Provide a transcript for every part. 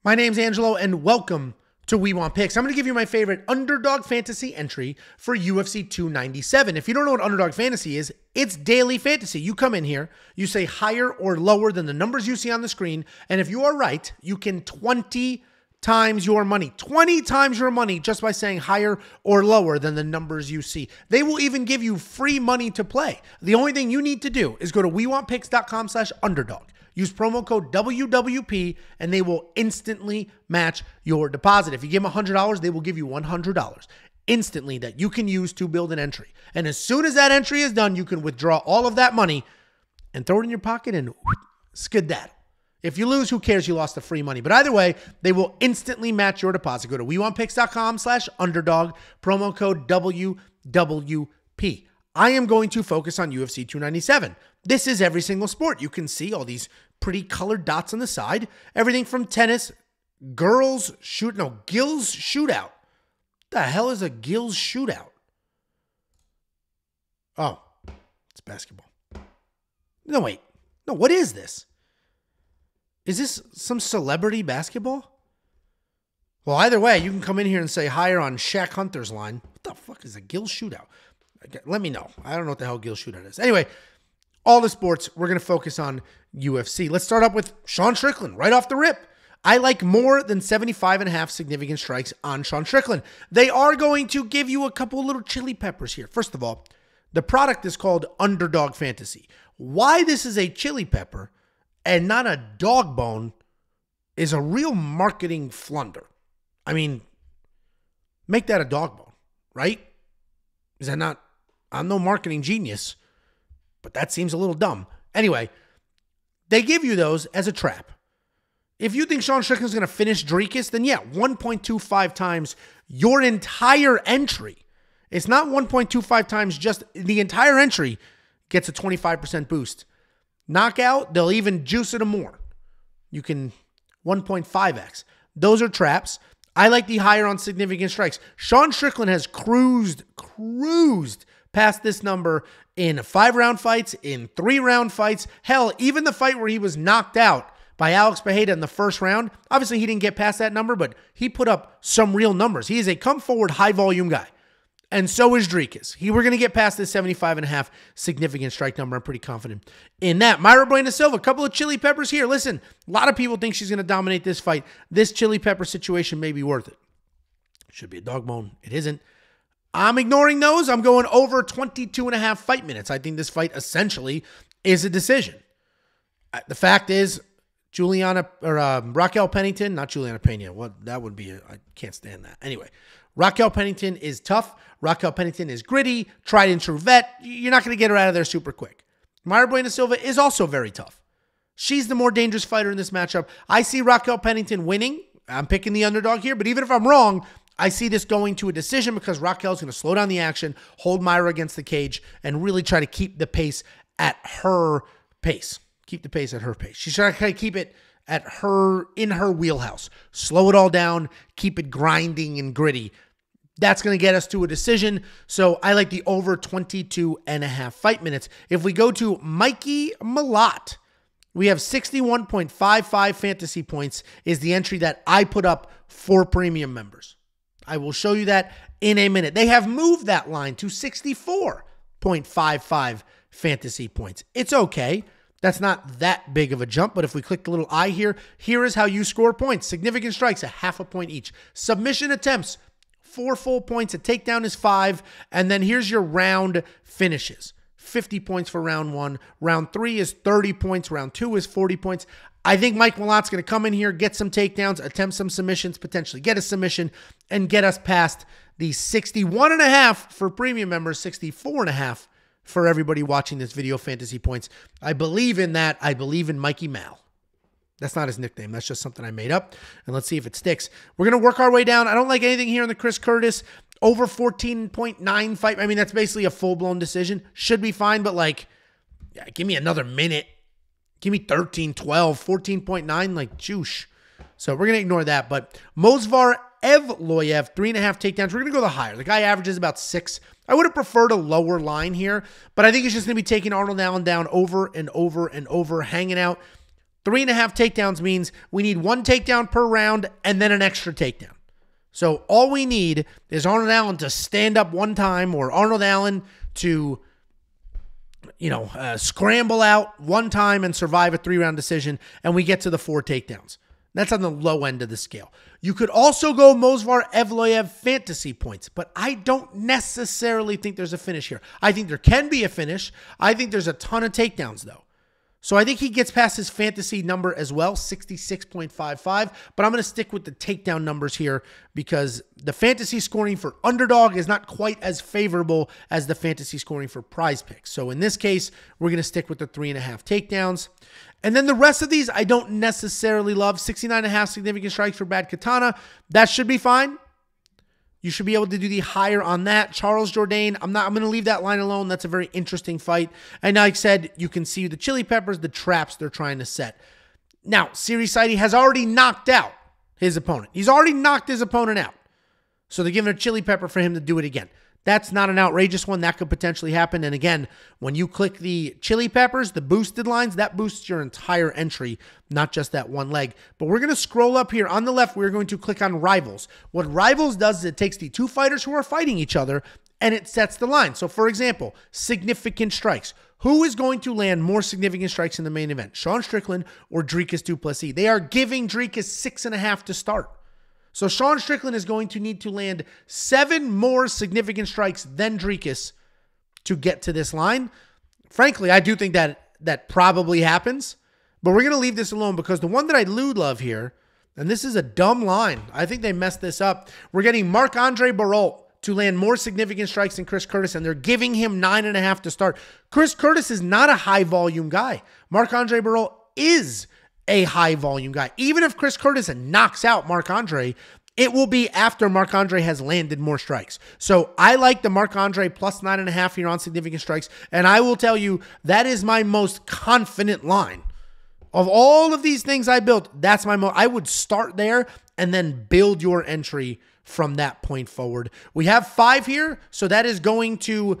My name's Angelo, and welcome to We Want Picks. I'm going to give you my favorite Underdog Fantasy entry for UFC 297. If you don't know what Underdog Fantasy is, it's daily fantasy. You come in here, you say higher or lower than the numbers you see on the screen, and if you are right, you can 20 times your money. 20 times your money just by saying higher or lower than the numbers you see. They will even give you free money to play. The only thing you need to do is go to wewantpicks.com/underdog. Use promo code WWP and they will instantly match your deposit. If you give them $100, they will give you $100 instantly that you can use to build an entry. And as soon as that entry is done, you can withdraw all of that money and throw it in your pocket and skedaddle. If you lose, who cares? You lost the free money. But either way, they will instantly match your deposit. Go to wewantpicks.com/underdog, promo code WWP. I am going to focus on UFC 297. This is every single sport. You can see all these pretty colored dots on the side. Everything from tennis, gills shootout. The hell is a gills shootout? Oh, it's basketball. No, wait. No, what is this? Is this some celebrity basketball? Well, either way, you can come in here and say higher on Shaq Hunter's line. What the fuck is a gills shootout? Let me know. I don't know what the hell gills shootout is. Anyway, all the sports, we're going to focus on UFC. Let's start up with Sean Strickland right off the rip. I like more than 75.5 significant strikes on Sean Strickland. They are going to give you a couple little chili peppers here. First of all, the product is called Underdog Fantasy. Why this is a chili pepper and not a dog bone is a real marketing flunder. I mean, make that a dog bone, right? Is that not? I'm no marketing genius, but that seems a little dumb. Anyway, they give you those as a trap. If you think Sean Strickland's going to finish Dricus, then yeah, 1.25 times your entire entry. It's not 1.25 times, just the entire entry gets a 25% boost. Knockout, they'll even juice it more. You can 1.5x. Those are traps. I like the higher on significant strikes. Sean Strickland has cruised past this number in 5-round fights, in 3-round fights. Hell, even the fight where he was knocked out by Alex Pereira in the first round. Obviously, he didn't get past that number, but he put up some real numbers. He is a come-forward, high-volume guy. And so is Dricus. We're going to get past this 75.5 significant strike number. I'm pretty confident in that. Mayra Bueno Silva, a couple of chili peppers here. Listen, a lot of people think she's going to dominate this fight. This chili pepper situation may be worth it. Should be a dog bone. It isn't. I'm ignoring those. I'm going over 22.5 fight minutes. I think this fight essentially is a decision. The fact is, Raquel Pennington, not Juliana Pena. What that would be, I can't stand that. Anyway, Raquel Pennington is tough. Raquel Pennington is gritty, tried and true vet. You're not going to get her out of there super quick. Mayra Bueno Silva is also very tough. She's the more dangerous fighter in this matchup. I see Raquel Pennington winning. I'm picking the underdog here, but even if I'm wrong, I see this going to a decision because Raquel's going to slow down the action, hold Mayra against the cage, and really try to keep the pace at her pace. Keep the pace at her pace. She's trying to keep it in her wheelhouse. Slow it all down, keep it grinding and gritty. That's going to get us to a decision. So I like the over 22.5 fight minutes. If we go to Mikey Malott, we have 61.55 fantasy points is the entry that I put up for premium members. I will show you that in a minute. They have moved that line to 64.55 fantasy points. It's okay. That's not that big of a jump, but if we click the little I here, here is how you score points. Significant strikes, 0.5 point each. Submission attempts, 4 full points. A takedown is 5. And then here's your round finishes. 50 points for round 1. Round 3 is 30 points. Round 2 is 40 points. I think Mike Malott's going to come in here, get some takedowns, attempt some submissions, potentially get a submission, and get us past the 61.5 for premium members, 64.5 for everybody watching this video, fantasy points. I believe in that. I believe in Mikey Mal. That's not his nickname. That's just something I made up. And let's see if it sticks. We're going to work our way down. I don't like anything here in the Chris Curtis. Over 14.9 fight. I mean, that's basically a full-blown decision. Should be fine, but like, yeah, give me another minute. Give me 13, 12, 14.9, like juice. So we're going to ignore that. But Movsar Evloev, 3.5 takedowns. We're going to go the higher. The guy averages about 6. I would have preferred a lower line here, but I think it's just going to be taking Arnold Allen down over and over and over, hanging out. 3.5 takedowns means we need 1 takedown per round and then an extra takedown. So all we need is Arnold Allen to stand up 1 time, or Arnold Allen to, scramble out 1 time and survive a 3-round decision, and we get to the 4 takedowns. That's on the low end of the scale. You could also go Movsar Evloev fantasy points, but I don't necessarily think there's a finish here. I think there can be a finish. I think there's a ton of takedowns, though. So I think he gets past his fantasy number as well, 66.55, but I'm going to stick with the takedown numbers here because the fantasy scoring for Underdog is not quite as favorable as the fantasy scoring for Prize Picks. So in this case, we're going to stick with the 3.5 takedowns. And then the rest of these I don't necessarily love. 69.5 significant strikes for Bad Katana. That should be fine. You should be able to do the higher on that. Charles Jourdain, I'm going to leave that line alone. That's a very interesting fight. And like I said, you can see the chili peppers, the traps they're trying to set. Now, Siri has already knocked out his opponent. He's already knocked his opponent out. So they're giving a chili pepper for him to do it again. That's not an outrageous one. That could potentially happen. And again, when you click the chili peppers, the boosted lines, that boosts your entire entry, not just that one leg. But we're going to scroll up here. On the left, we're going to click on Rivals. What Rivals does is it takes the 2 fighters who are fighting each other and it sets the line. So for example, significant strikes. Who is going to land more significant strikes in the main event? Sean Strickland or Dricus du Plessis? They are giving Dricus 6.5 to start. So Sean Strickland is going to need to land 7 more significant strikes than Dricus to get to this line. Frankly, I do think that probably happens, but we're going to leave this alone because the one that I do love here, and this is a dumb line. I think they messed this up. We're getting Marc-Andre Barrault to land more significant strikes than Chris Curtis, and they're giving him 9.5 to start. Chris Curtis is not a high-volume guy. Marc-Andre Barrault is a high-volume guy. Even if Chris Curtis knocks out Marc-Andre, it will be after Marc-Andre has landed more strikes. So I like the Marc-Andre plus 9.5 here on significant strikes, and I will tell you that is my most confident line. Of all of these things I built, that's my I would start there and then build your entry from that point forward. We have 5 here, so that is going to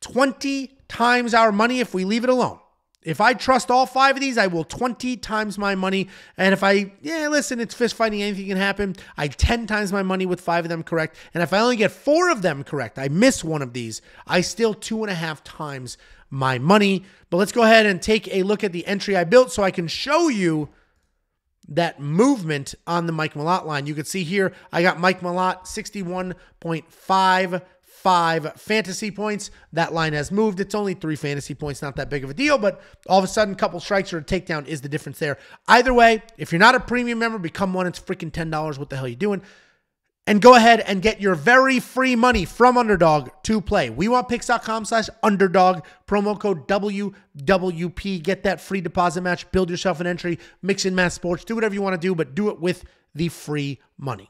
20 times our money if we leave it alone. If I trust all 5 of these, I will 20 times my money. And if listen, it's fist fighting, anything can happen. I 10 times my money with 5 of them correct. And if I only get 4 of them correct, I miss one of these, I still 2.5 times my money. But let's go ahead and take a look at the entry I built so I can show you that movement on the Mike Malott line. You can see here, I got Mike Malott 61.55 fantasy points. That line has moved. It's only 3 fantasy points, not that big of a deal, but all of a sudden, a couple strikes or a takedown is the difference there. Either way, if you're not a premium member, become one. It's freaking $10. What the hell are you doing? And go ahead and get your very free money from Underdog to play. WeWantPicks.com/Underdog, promo code WWP. Get that free deposit match. Build yourself an entry. Mix and match sports. Do whatever you want to do, but do it with the free money.